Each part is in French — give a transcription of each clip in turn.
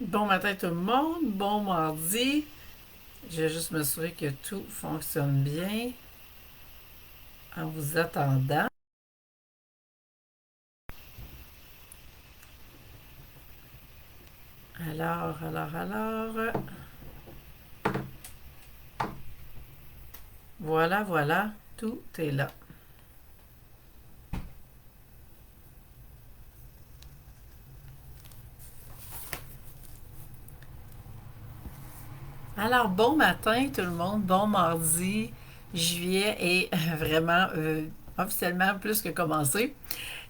Bon matin tout le monde, bon mardi. Je vais juste m'assurer que tout fonctionne bien en vous attendant. Alors. Voilà, tout est là. Alors, bon matin tout le monde, bon mardi. Juillet est vraiment officiellement plus que commencé.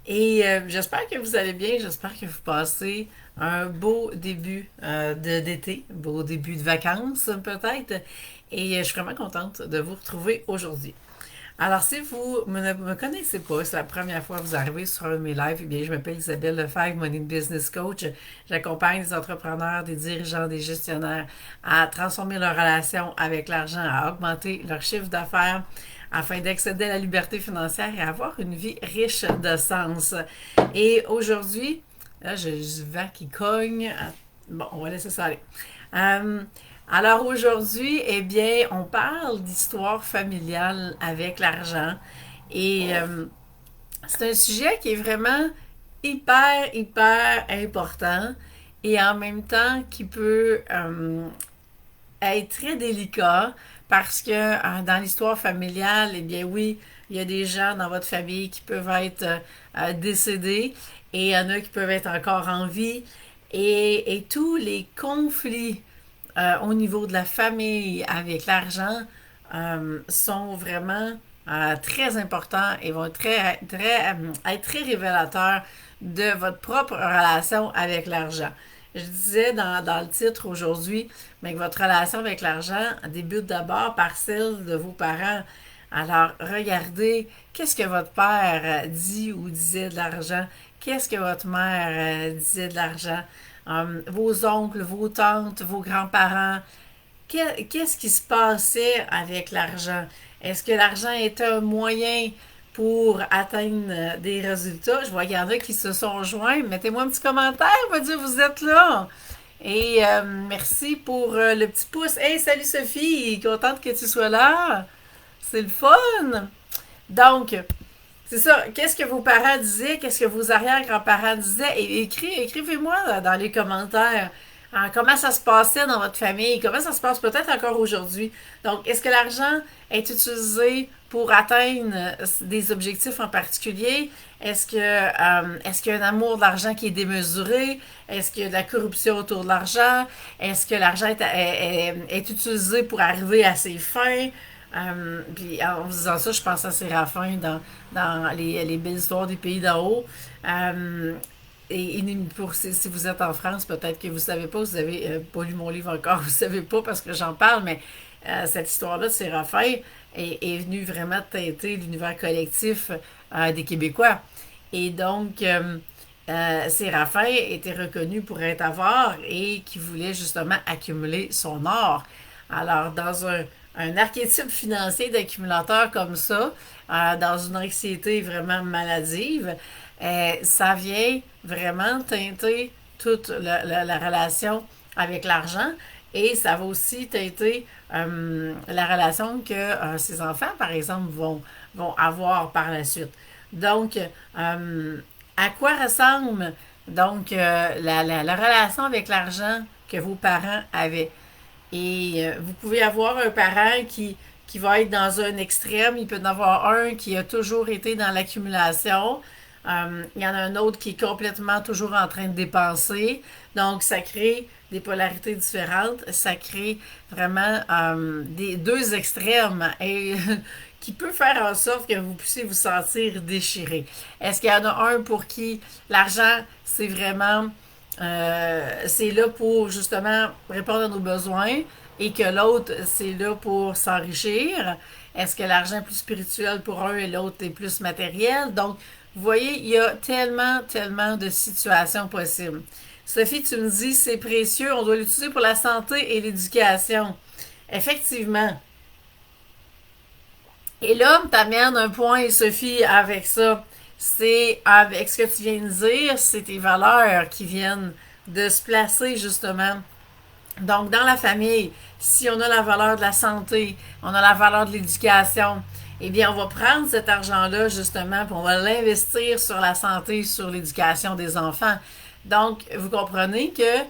Et j'espère que vous allez bien, j'espère que vous passez un beau début d'été, beau début de vacances peut-être. Et je suis vraiment contente de vous retrouver aujourd'hui. Alors, si vous ne me connaissez pas, c'est la première fois que vous arrivez sur un de mes lives, eh bien, je m'appelle Isabelle Lefebvre, Money Business Coach. J'accompagne des entrepreneurs, des dirigeants, des gestionnaires à transformer leur relation avec l'argent, à augmenter leur chiffre d'affaires afin d'accéder à la liberté financière et avoir une vie riche de sens. Et aujourd'hui, là, j'ai du vent qui cogne. Bon, on va laisser ça aller. Euh, alors aujourd'hui, eh bien, on parle d'histoire familiale avec l'argent et c'est un sujet qui est vraiment hyper important et en même temps qui peut être très délicat parce que dans l'histoire familiale, eh bien oui, il y a des gens dans votre famille qui peuvent être décédés et il y en a qui peuvent être encore en vie et tous les conflits au niveau de la famille avec l'argent sont vraiment très importants et vont être très révélateurs de votre propre relation avec l'argent. Je disais dans le titre aujourd'hui, mais que votre relation avec l'argent débute d'abord par celle de vos parents. Alors, regardez, qu'est-ce que votre père dit ou disait de l'argent? Qu'est-ce que votre mère disait de l'argent? Vos oncles, vos tantes, vos grands-parents, qu'est-ce qui se passait avec l'argent? Est-ce que l'argent était un moyen pour atteindre des résultats? Je vois qu'il y en a qui se sont joints. Mettez-moi un petit commentaire, on va dire vous êtes là. Et merci pour le petit pouce. Hey, salut Sophie, contente que tu sois là. C'est le fun. Donc, c'est ça. Qu'est-ce que vos parents disaient? Qu'est-ce que vos arrière-grands-parents disaient? Et écrivez-moi dans les commentaires comment ça se passait dans votre famille, comment ça se passe peut-être encore aujourd'hui. Donc, est-ce que l'argent est utilisé pour atteindre des objectifs en particulier? Est-ce qu'il y a un amour de l'argent qui est démesuré? Est-ce qu'il y a de la corruption autour de l'argent? Est-ce que l'argent est utilisé pour arriver à ses fins? Puis en vous disant ça, je pense à Séraphin dans les belles histoires des pays d'en haut. Pour si vous êtes en France, peut-être que vous ne savez pas, vous avez pas lu mon livre encore, vous ne savez pas parce que j'en parle, mais cette histoire-là de Séraphin est venue vraiment teinter l'univers collectif des Québécois. Et donc, Séraphin était reconnu pour être avare et qui voulait justement accumuler son or. Alors, dans un archétype financier d'accumulateur comme ça, dans une anxiété vraiment maladive, ça vient vraiment teinter toute la relation avec l'argent et ça va aussi teinter la relation que ses enfants, par exemple, vont avoir par la suite. Donc, à quoi ressemble donc la relation avec l'argent que vos parents avaient? Et vous pouvez avoir un parent qui va être dans un extrême. Il peut en avoir un qui a toujours été dans l'accumulation. Il y en a un autre qui est complètement toujours en train de dépenser. Donc, ça crée des polarités différentes. Ça crée vraiment des deux extrêmes et qui peut faire en sorte que vous puissiez vous sentir déchiré. Est-ce qu'il y en a un pour qui l'argent, c'est là pour justement répondre à nos besoins et que l'autre, c'est là pour s'enrichir? Est-ce que l'argent est plus spirituel pour un et l'autre est plus matériel? Donc, vous voyez, il y a tellement de situations possibles. Sophie, tu me dis, c'est précieux, on doit l'utiliser pour la santé et l'éducation. Effectivement. Et là, t'amènes un point, Sophie, avec ça. C'est avec ce que tu viens de dire, c'est tes valeurs qui viennent de se placer justement. Donc, dans la famille, si on a la valeur de la santé, on a la valeur de l'éducation, eh bien, on va prendre cet argent-là, justement, puis on va l'investir sur la santé, sur l'éducation des enfants. Donc, vous comprenez que,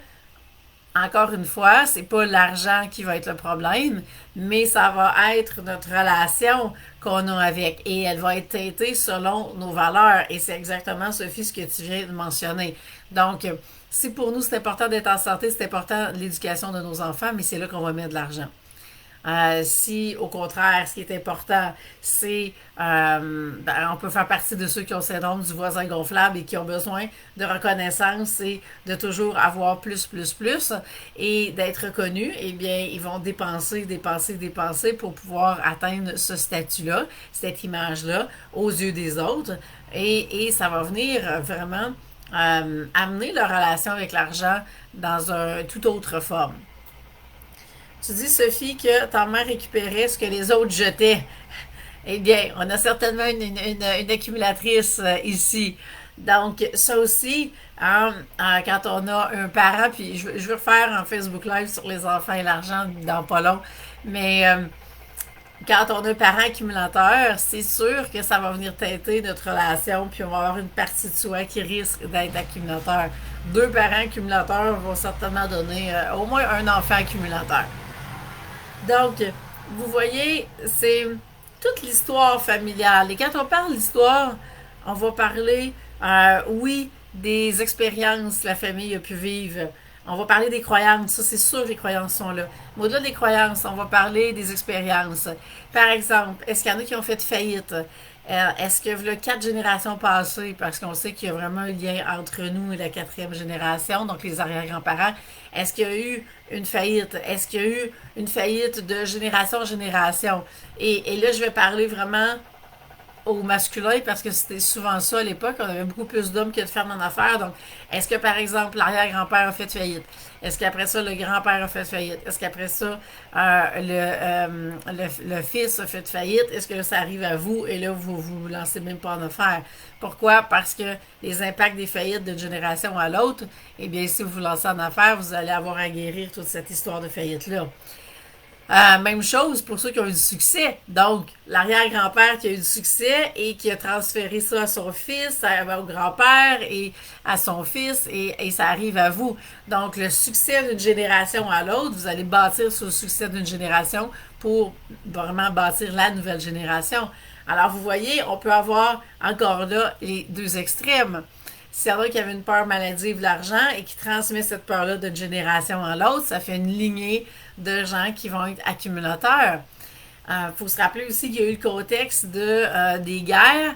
encore une fois, c'est pas l'argent qui va être le problème, mais ça va être notre relation qu'on a avec. Et elle va être teintée selon nos valeurs. Et c'est exactement, Sophie, ce que tu viens de mentionner. Donc, si pour nous c'est important d'être en santé, c'est important l'éducation de nos enfants, mais c'est là qu'on va mettre de l'argent. Si, au contraire, ce qui est important, c'est on peut faire partie de ceux qui ont le syndrome du voisin gonflable et qui ont besoin de reconnaissance et de toujours avoir plus, plus, plus et d'être reconnus, eh bien, ils vont dépenser, dépenser, dépenser pour pouvoir atteindre ce statut-là, cette image-là, aux yeux des autres. Et ça va venir vraiment amener leur relation avec l'argent dans une toute autre forme. Tu dis, Sophie, que ta mère récupérait ce que les autres jetaient. Eh bien, on a certainement une accumulatrice ici. Donc, ça aussi, quand on a un parent, puis je vais refaire un Facebook Live sur les enfants et l'argent dans pas long, mais quand on a un parent accumulateur, c'est sûr que ça va venir teinter notre relation, puis on va avoir une partie de soi qui risque d'être accumulateur. Deux parents accumulateurs vont certainement donner au moins un enfant accumulateur. Donc, vous voyez, c'est toute l'histoire familiale. Et quand on parle d'histoire, on va parler, oui, des expériences que la famille a pu vivre. On va parler des croyances. Ça, c'est sûr que les croyances sont là. Mais au-delà des croyances, on va parler des expériences. Par exemple, est-ce qu'il y en a qui ont fait faillite? Est-ce que le 4 générations passées, parce qu'on sait qu'il y a vraiment un lien entre nous et la 4e génération, donc les arrière-grands-parents, est-ce qu'il y a eu une faillite? Est-ce qu'il y a eu une faillite de génération en génération? Et là, je vais parler vraiment au masculin parce que c'était souvent ça à l'époque. On avait beaucoup plus d'hommes que de femmes en affaires. Donc, est-ce que, par exemple, l'arrière-grand-père a fait faillite? Est-ce qu'après ça, le grand-père a fait faillite? Est-ce qu'après ça, le fils a fait faillite? Est-ce que ça arrive à vous et là, vous vous lancez même pas en affaires? Pourquoi? Parce que les impacts des faillites d'une génération à l'autre, eh bien, si vous vous lancez en affaires, vous allez avoir à guérir toute cette histoire de faillite-là. Même chose pour ceux qui ont eu du succès. Donc, l'arrière-grand-père qui a eu du succès et qui a transféré ça à son fils, au grand-père et à son fils, et ça arrive à vous. Donc, le succès d'une génération à l'autre, vous allez bâtir sur le succès d'une génération pour vraiment bâtir la nouvelle génération. Alors, vous voyez, on peut avoir encore là les deux extrêmes. S'il y en a qui avait une peur maladive de l'argent et qui transmet cette peur-là d'une génération à l'autre, ça fait une lignée de gens qui vont être accumulateurs. Faut se rappeler aussi qu'il y a eu le contexte des guerres,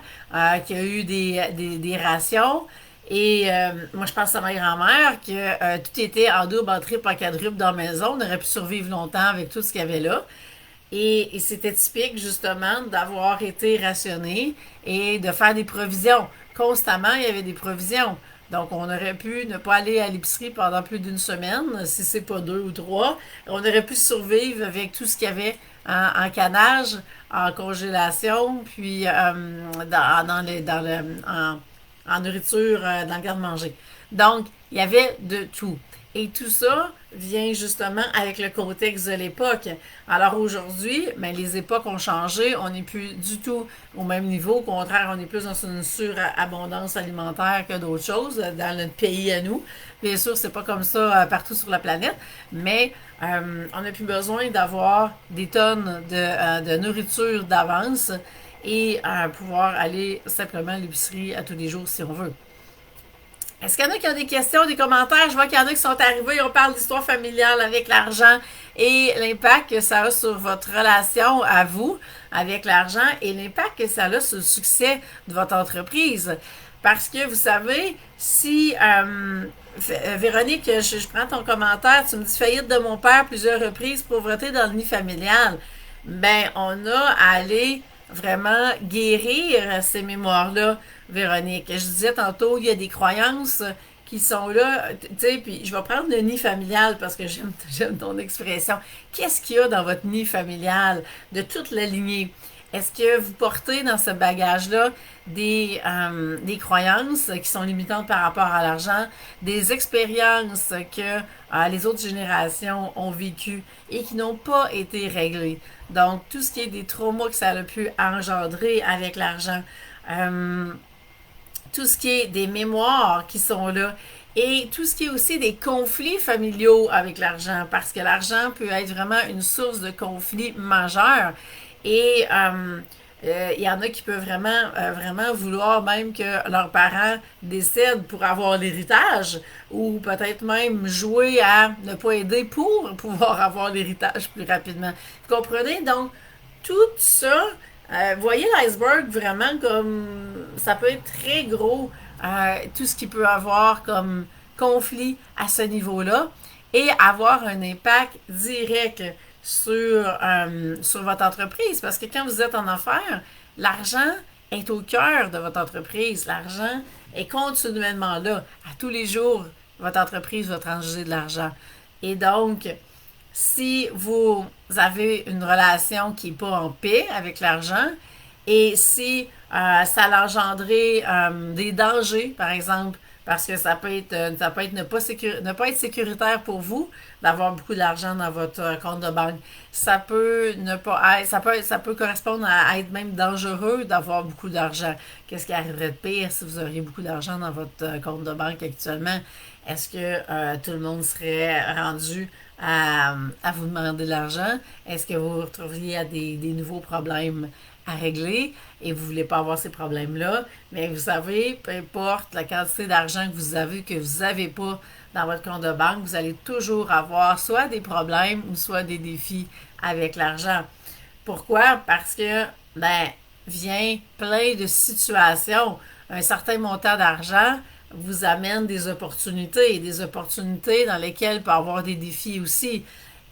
qu'il y a eu des rations. Et moi, je pense à ma grand-mère que tout était en double, en triple, en quadruple dans la maison. On aurait pu survivre longtemps avec tout ce qu'il y avait là. Et c'était typique, justement, d'avoir été rationné et de faire des provisions. Constamment, il y avait des provisions. Donc, on aurait pu ne pas aller à l'épicerie pendant plus d'une semaine, si c'est pas 2 ou 3. On aurait pu survivre avec tout ce qu'il y avait en canage, en congélation, puis en nourriture, dans le garde-manger. Donc, il y avait de tout. Et tout ça vient justement avec le contexte de l'époque. Alors aujourd'hui, ben, les époques ont changé, on n'est plus du tout au même niveau. Au contraire, on est plus dans une surabondance alimentaire que d'autres choses dans notre pays à nous. Bien sûr, c'est pas comme ça partout sur la planète, mais on n'a plus besoin d'avoir des tonnes de nourriture d'avance et pouvoir aller simplement à l'épicerie à tous les jours si on veut. Est-ce qu'il y en a qui ont des questions, des commentaires? Je vois qu'il y en a qui sont arrivés. On parle d'histoire familiale avec l'argent et l'impact que ça a sur votre relation à vous avec l'argent et l'impact que ça a sur le succès de votre entreprise. Parce que vous savez, si Véronique, je prends ton commentaire, tu me dis faillite de mon père plusieurs reprises, pauvreté dans le nid familial. Ben, on a à aller vraiment guérir ces mémoires-là, Véronique. Je disais tantôt, il y a des croyances qui sont là, tu sais, puis je vais prendre le nid familial parce que j'aime ton expression. Qu'est-ce qu'il y a dans votre nid familial de toute la lignée? Est-ce que vous portez dans ce bagage-là des croyances qui sont limitantes par rapport à l'argent, des expériences que les autres générations ont vécues et qui n'ont pas été réglées? Donc, tout ce qui est des traumas que ça a pu engendrer avec l'argent, euh, tout ce qui est des mémoires qui sont là et tout ce qui est aussi des conflits familiaux avec l'argent, parce que l'argent peut être vraiment une source de conflits majeurs. Et il y en a qui peuvent vraiment vouloir même que leurs parents décèdent pour avoir l'héritage, ou peut-être même jouer à ne pas aider pour pouvoir avoir l'héritage plus rapidement. Vous comprenez? Donc, tout ça, voyez l'iceberg vraiment comme ça peut être très gros, tout ce qui peut avoir comme conflit à ce niveau-là et avoir un impact direct sur votre entreprise. Parce que quand vous êtes en affaires, l'argent est au cœur de votre entreprise. L'argent est continuellement là. À tous les jours, votre entreprise va transiger de l'argent. Et donc, si vous avez une relation qui n'est pas en paix avec l'argent et si ça a engendré des dangers, par exemple, parce que ça peut être ne pas être sécuritaire pour vous d'avoir beaucoup d'argent dans votre compte de banque. Ça peut ne pas être, ça peut correspondre à être même dangereux d'avoir beaucoup d'argent. Qu'est-ce qui arriverait de pire si vous auriez beaucoup d'argent dans votre compte de banque actuellement? Est-ce que tout le monde serait rendu à vous demander de l'argent? Est-ce que vous vous retrouveriez à des nouveaux problèmes à régler et vous ne voulez pas avoir ces problèmes-là? Mais vous savez, peu importe la quantité d'argent que vous n'avez pas dans votre compte de banque, vous allez toujours avoir soit des problèmes ou soit des défis avec l'argent. Pourquoi? Parce que, vient plein de situations. Un certain montant d'argent vous amène des opportunités dans lesquelles il peut y avoir des défis aussi.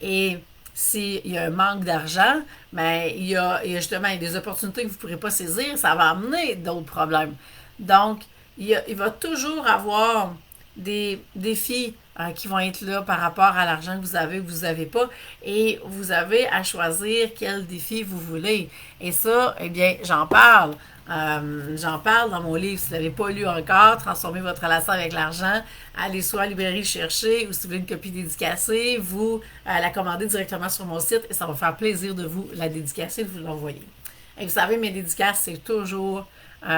Et s'il y a un manque d'argent, il y a justement des opportunités que vous ne pourrez pas saisir, ça va amener d'autres problèmes. Donc, il va toujours avoir des défis qui vont être là par rapport à l'argent que vous avez ou que vous n'avez pas. Et vous avez à choisir quel défi vous voulez. Et ça, eh bien, j'en parle dans mon livre. Si vous ne l'avez pas lu encore, Transformez votre relation avec l'argent, allez soit à la librairie chercher ou si vous voulez une copie dédicacée, vous la commandez directement sur mon site et ça va faire plaisir de vous la dédicacer, de vous l'envoyer. Et vous savez, mes dédicaces, c'est toujours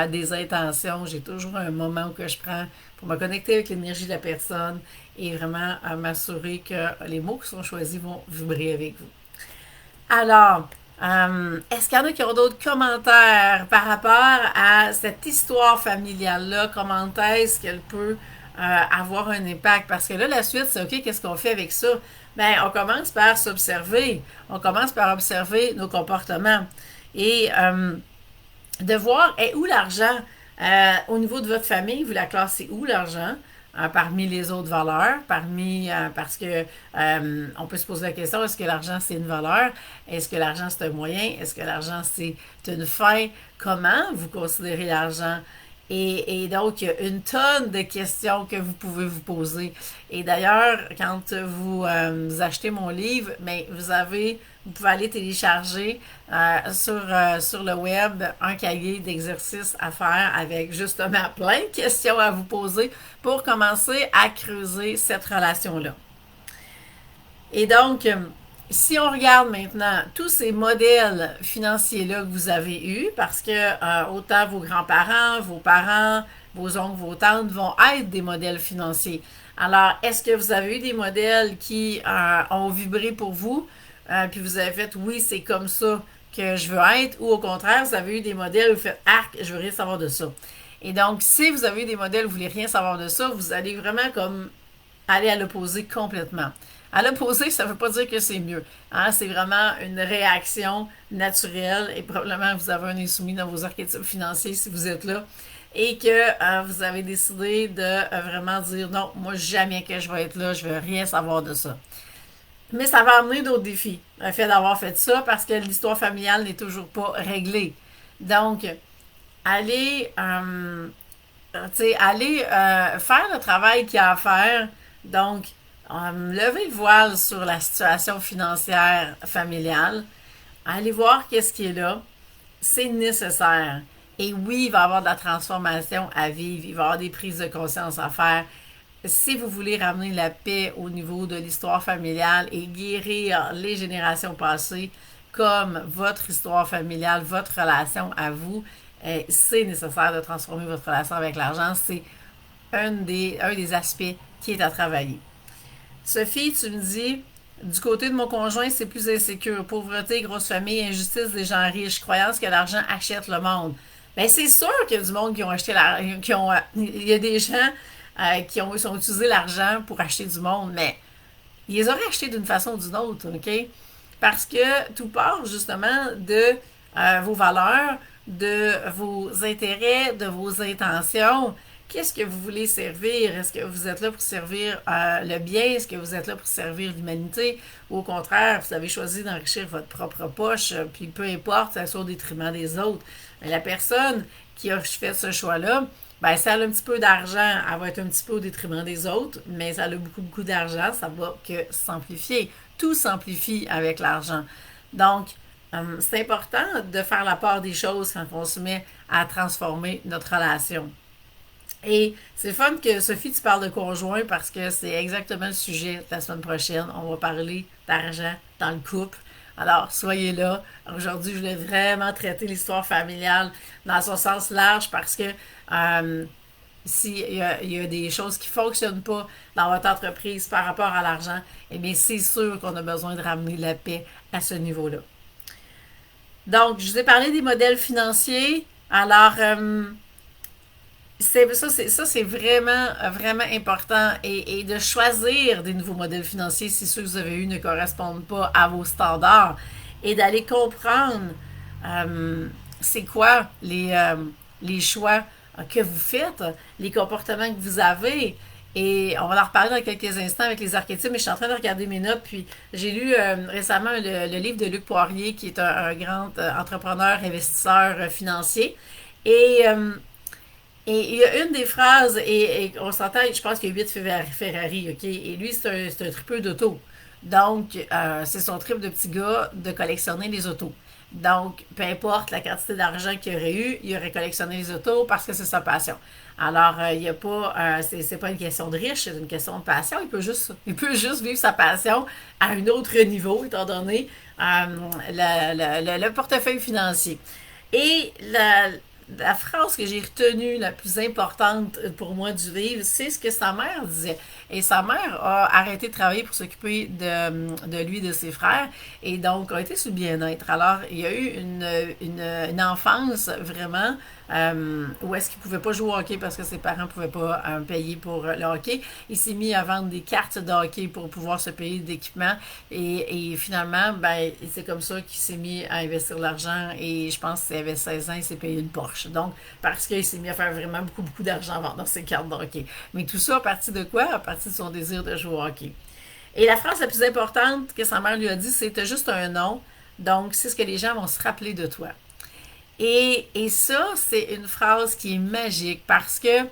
des intentions. J'ai toujours un moment où je prends pour me connecter avec l'énergie de la personne et vraiment m'assurer que les mots qui sont choisis vont vibrer avec vous. Alors, est-ce qu'il y en a qui ont d'autres commentaires par rapport à cette histoire familiale-là? Comment est-ce qu'elle peut avoir un impact? Parce que là, la suite, c'est OK, qu'est-ce qu'on fait avec ça? Bien, on commence par s'observer. On commence par observer nos comportements. Et de voir est où l'argent au niveau de votre famille, vous la classez où l'argent parmi les autres valeurs, parce que on peut se poser la question, est-ce que l'argent c'est une valeur? Est-ce que l'argent c'est un moyen? Est-ce que l'argent c'est une fin? Comment vous considérez l'argent? Et donc, il y a une tonne de questions que vous pouvez vous poser. Et d'ailleurs, quand vous achetez mon livre, vous pouvez aller télécharger sur le web un cahier d'exercices à faire avec justement plein de questions à vous poser pour commencer à creuser cette relation-là. Et donc, si on regarde maintenant tous ces modèles financiers-là que vous avez eus, parce que autant vos grands-parents, vos parents, vos oncles, vos tantes vont être des modèles financiers. Alors, est-ce que vous avez eu des modèles qui ont vibré pour vous, puis vous avez fait, oui, c'est comme ça que je veux être, ou au contraire, vous avez eu des modèles où vous faites, arc, je veux rien savoir de ça. Et donc, si vous avez eu des modèles où vous voulez rien savoir de ça, vous allez vraiment comme aller à l'opposé complètement. À l'opposé, ça ne veut pas dire que c'est mieux. Hein? C'est vraiment une réaction naturelle et probablement vous avez un insoumis dans vos archétypes financiers si vous êtes là et que vous avez décidé de vraiment dire non, moi jamais que je vais être là, je ne veux rien savoir de ça. Mais ça va amener d'autres défis, le fait d'avoir fait ça, parce que l'histoire familiale n'est toujours pas réglée. Donc, allez, faire le travail qu'il y a à faire. Donc, levez le voile sur la situation financière familiale. Allez voir qu'est-ce qui est là. c'est nécessaire. Et oui, il va y avoir de la transformation à vivre, il va y avoir des prises de conscience à faire. Si vous voulez ramener la paix au niveau de l'histoire familiale et guérir les générations passées, comme votre histoire familiale, votre relation à vous, c'est nécessaire de transformer votre relation avec l'argent. C'est un des aspects qui est à travailler. Sophie, tu me dis, du côté de mon conjoint, c'est plus insécure. Pauvreté, grosse famille, injustice des gens riches, croyance que l'argent achète le monde. Ben, c'est sûr qu'il y a du monde qui ont acheté il y a des gens qui ont utilisé l'argent pour acheter du monde, mais ils les auraient achetés d'une façon ou d'une autre, OK? Parce que tout part justement de vos valeurs, de vos intérêts, de vos intentions. Qu'est-ce que vous voulez servir? Est-ce que vous êtes là pour servir le bien? Est-ce que vous êtes là pour servir l'humanité? Ou au contraire, vous avez choisi d'enrichir votre propre poche, puis peu importe, ça soit au détriment des autres. Mais la personne qui a fait ce choix-là, ben, si elle a un petit peu d'argent, elle va être un petit peu au détriment des autres, mais si elle a beaucoup, beaucoup d'argent, ça va que s'amplifier. Tout s'amplifie avec l'argent. Donc, c'est important de faire la part des choses quand on se met à transformer notre relation. Et c'est fun que Sophie, tu parles de conjoint parce que c'est exactement le sujet de la semaine prochaine. On va parler d'argent dans le couple. Alors, soyez là. Aujourd'hui, je voulais vraiment traiter l'histoire familiale dans son sens large parce que s'il y a des choses qui ne fonctionnent pas dans votre entreprise par rapport à l'argent, eh bien, c'est sûr qu'on a besoin de ramener la paix à ce niveau-là. Donc, je vous ai parlé des modèles financiers. Alors, ça, c'est vraiment, vraiment important. Et de choisir des nouveaux modèles financiers si ceux que vous avez eus ne correspondent pas à vos standards. Et d'aller comprendre c'est quoi les choix que vous faites, les comportements que vous avez. Et on va en reparler dans quelques instants avec les archétypes, mais je suis en train de regarder mes notes. Puis j'ai lu récemment le livre de Luc Poirier, qui est un grand entrepreneur, investisseur financier. Et et il y a une des phrases, et on s'entend, je pense qu'il y a 8 Ferrari, OK? Et lui, c'est un tripeux d'auto. Donc, c'est son trip de petit gars de collectionner les autos. Donc, peu importe la quantité d'argent qu'il aurait eu, il aurait collectionné les autos parce que c'est sa passion. Alors, il y a pas, c'est pas une question de riche, c'est une question de passion. Il peut juste vivre sa passion à un autre niveau, étant donné le portefeuille financier. Et la phrase que j'ai retenue la plus importante pour moi du livre, c'est ce que sa mère disait. Et sa mère a arrêté de travailler pour s'occuper de lui, de ses frères, et donc a été sur le bien-être. Alors, il y a eu une enfance vraiment où est-ce qu'il ne pouvait pas jouer au hockey parce que ses parents ne pouvaient pas payer pour le hockey. Il s'est mis à vendre des cartes de hockey pour pouvoir se payer d'équipement. Et finalement, ben, c'est comme ça qu'il s'est mis à investir l'argent. Et je pense qu'il avait 16 ans, il s'est payé une Porsche. Donc, parce qu'il s'est mis à faire vraiment beaucoup, beaucoup d'argent en vendant ses cartes de hockey. Mais tout ça, à partir de quoi? À partir de son désir de jouer au hockey. Et la phrase la plus importante que sa mère lui a dit, c'est: t'as juste un nom, donc c'est ce que les gens vont se rappeler de toi. Et ça, c'est une phrase qui est magique parce que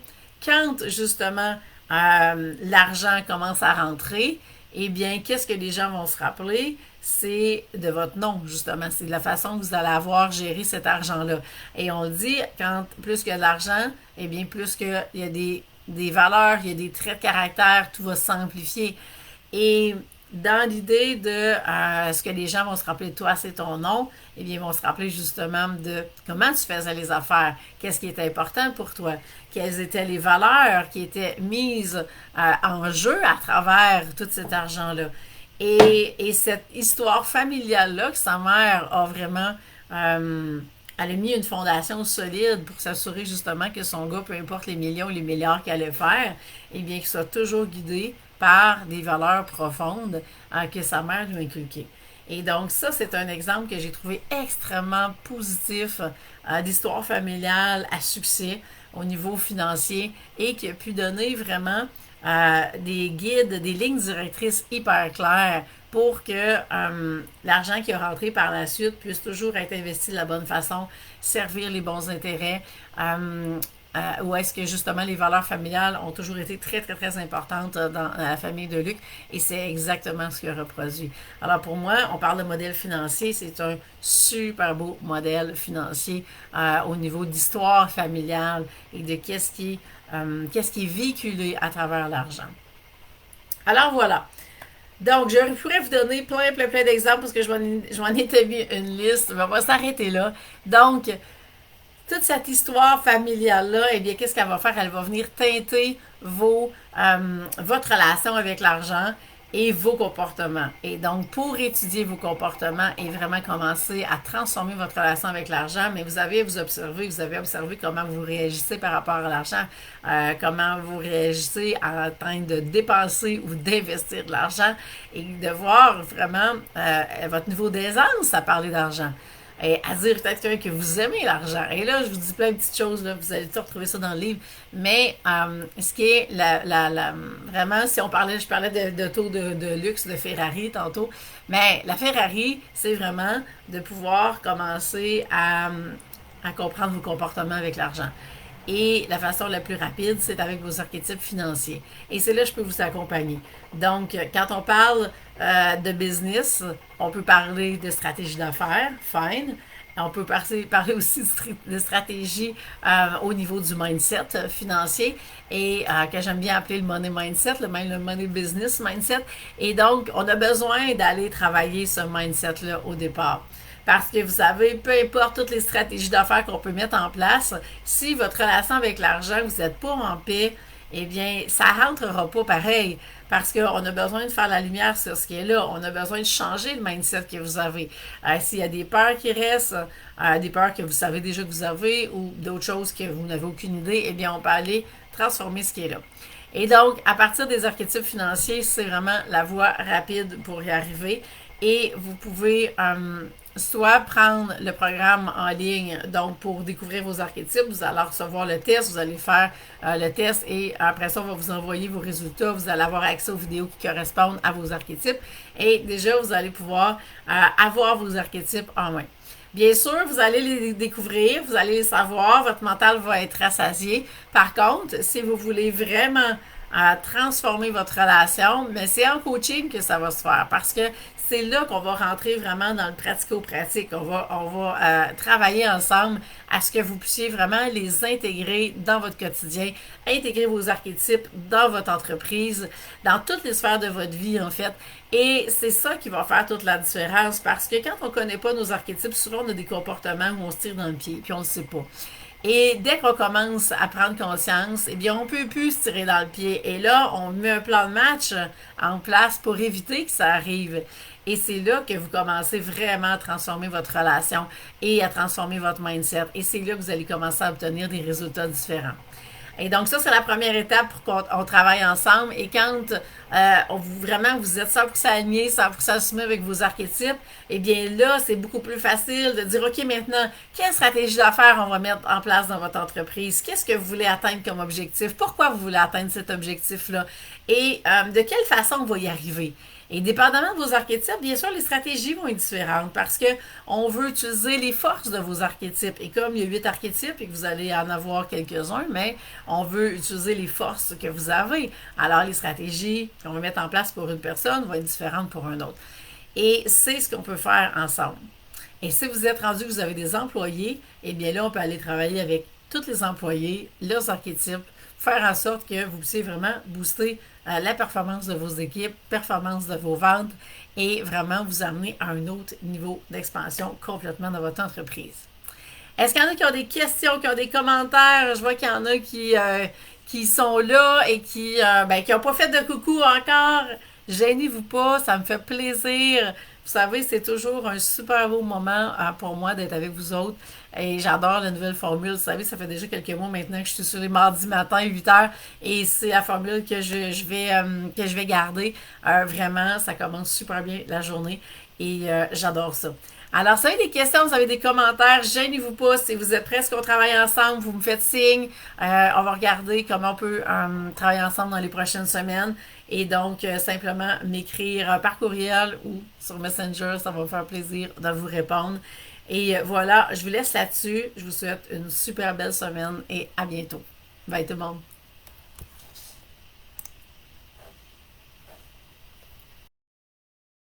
quand justement l'argent commence à rentrer, eh bien, qu'est-ce que les gens vont se rappeler? C'est de votre nom, justement. C'est de la façon que vous allez avoir géré cet argent-là. Et on le dit, quand plus qu'il y a de l'argent, eh bien, plus qu'il y a des valeurs, il y a des traits de caractère, tout va s'amplifier. Et dans l'idée de ce que les gens vont se rappeler de toi, c'est ton nom, eh bien, ils vont se rappeler justement de comment tu faisais les affaires, qu'est-ce qui était important pour toi, quelles étaient les valeurs qui étaient mises en jeu à travers tout cet argent-là. Et cette histoire familiale-là que sa mère a vraiment elle a mis une fondation solide pour s'assurer justement que son gars, peu importe les millions ou les milliards qu'elle allait faire, eh bien, qu'il soit toujours guidé par des valeurs profondes que sa mère lui a inculquées. Et donc ça, c'est un exemple que j'ai trouvé extrêmement positif d'histoire familiale à succès au niveau financier et qui a pu donner vraiment des guides, des lignes directrices hyper claires pour que l'argent qui est rentré par la suite puisse toujours être investi de la bonne façon, servir les bons intérêts, où est-ce que justement les valeurs familiales ont toujours été très, très, très importantes dans la famille de Luc et c'est exactement ce qu'il a reproduit. Alors pour moi, on parle de modèle financier, c'est un super beau modèle financier au niveau d'histoire familiale et de qu'est-ce qui est véhiculé à travers l'argent. Alors voilà. Donc, je pourrais vous donner plein, plein, plein d'exemples parce que je m'en ai établi une liste, mais on va s'arrêter là. Donc, toute cette histoire familiale-là, eh bien, qu'est-ce qu'elle va faire? Elle va venir teinter votre relation avec l'argent et vos comportements. Et donc, pour étudier vos comportements et vraiment commencer à transformer votre relation avec l'argent, mais vous avez observé comment vous réagissez par rapport à l'argent, comment vous réagissez en train de dépenser ou d'investir de l'argent et de voir vraiment votre niveau d'aisance à parler d'argent et à dire peut-être que vous aimez l'argent. Et là, je vous dis plein de petites choses, là, vous allez tout retrouver ça dans le livre. Mais ce qui est vraiment, si je parlais d'auto de luxe, de Ferrari tantôt, mais la Ferrari, c'est vraiment de pouvoir commencer à comprendre vos comportements avec l'argent. Et la façon la plus rapide, c'est avec vos archétypes financiers. Et c'est là que je peux vous accompagner. Donc, quand on parle de business, on peut parler de stratégie d'affaires, fine. On peut parler aussi de stratégie au niveau du mindset financier et que j'aime bien appeler le money mindset, même le money business mindset. Et donc, on a besoin d'aller travailler ce mindset-là au départ. Parce que vous savez, peu importe toutes les stratégies d'affaires qu'on peut mettre en place, si votre relation avec l'argent, vous n'êtes pas en paix, eh bien, ça ne rentrera pas pareil. Parce qu'on a besoin de faire la lumière sur ce qui est là. On a besoin de changer le mindset que vous avez. S'il y a des peurs qui restent, des peurs que vous savez déjà que vous avez ou d'autres choses que vous n'avez aucune idée, eh bien, on peut aller transformer ce qui est là. Et donc, à partir des archétypes financiers, c'est vraiment la voie rapide pour y arriver. Et vous pouvez soit prendre le programme en ligne, donc pour découvrir vos archétypes, vous allez recevoir le test, vous allez faire le test et après ça, on va vous envoyer vos résultats, vous allez avoir accès aux vidéos qui correspondent à vos archétypes et déjà, vous allez pouvoir avoir vos archétypes en main. Bien sûr, vous allez les découvrir, vous allez les savoir, votre mental va être rassasié. Par contre, si vous voulez vraiment transformer votre relation, mais c'est en coaching que ça va se faire parce que c'est là qu'on va rentrer vraiment dans le pratico-pratique. On va travailler ensemble à ce que vous puissiez vraiment les intégrer dans votre quotidien, intégrer vos archétypes dans votre entreprise, dans toutes les sphères de votre vie en fait. Et c'est ça qui va faire toute la différence parce que quand on ne connaît pas nos archétypes, souvent on a des comportements où on se tire dans le pied puis on ne le sait pas. Et dès qu'on commence à prendre conscience, eh bien, on ne peut plus se tirer dans le pied. Et là, on met un plan de match en place pour éviter que ça arrive. Et c'est là que vous commencez vraiment à transformer votre relation et à transformer votre mindset. Et c'est là que vous allez commencer à obtenir des résultats différents. Et donc ça, c'est la première étape pour qu'on travaille ensemble. Et quand vraiment vous êtes 100% aligné, 100% assumé avec vos archétypes, eh bien là, c'est beaucoup plus facile de dire, OK, maintenant, quelle stratégie d'affaires on va mettre en place dans votre entreprise? Qu'est-ce que vous voulez atteindre comme objectif? Pourquoi vous voulez atteindre cet objectif-là? Et de quelle façon on va y arriver? Et dépendamment de vos archétypes, bien sûr, les stratégies vont être différentes parce que on veut utiliser les forces de vos archétypes. Et comme il y a 8 archétypes et que vous allez en avoir quelques-uns, mais on veut utiliser les forces que vous avez. Alors, les stratégies qu'on va mettre en place pour une personne vont être différentes pour un autre. Et c'est ce qu'on peut faire ensemble. Et si vous êtes rendu que vous avez des employés, eh bien là, on peut aller travailler avec tous les employés, leurs archétypes, faire en sorte que vous puissiez vraiment booster la performance de vos équipes, performance de vos ventes et vraiment vous amener à un autre niveau d'expansion complètement dans votre entreprise. Est-ce qu'il y en a qui ont des questions, qui ont des commentaires? Je vois qu'il y en a qui sont là et qui n'ont pas fait de coucou encore. Gênez-vous pas, ça me fait plaisir. Vous savez, c'est toujours un super beau moment pour moi d'être avec vous autres. Et j'adore la nouvelle formule. Vous savez, ça fait déjà quelques mois maintenant que je suis sur les mardis matin, 8h. Et c'est la formule que je vais garder. Vraiment, ça commence super bien la journée. Et j'adore ça. Alors, si vous avez des questions, vous avez des commentaires, gênez-vous pas. Si vous êtes prêts à ce qu'on travaille ensemble, vous me faites signe. On va regarder comment on peut travailler ensemble dans les prochaines semaines. Et donc, simplement m'écrire par courriel ou sur Messenger, ça va me faire plaisir de vous répondre. Et voilà, je vous laisse là-dessus. Je vous souhaite une super belle semaine et à bientôt. Bye tout le monde.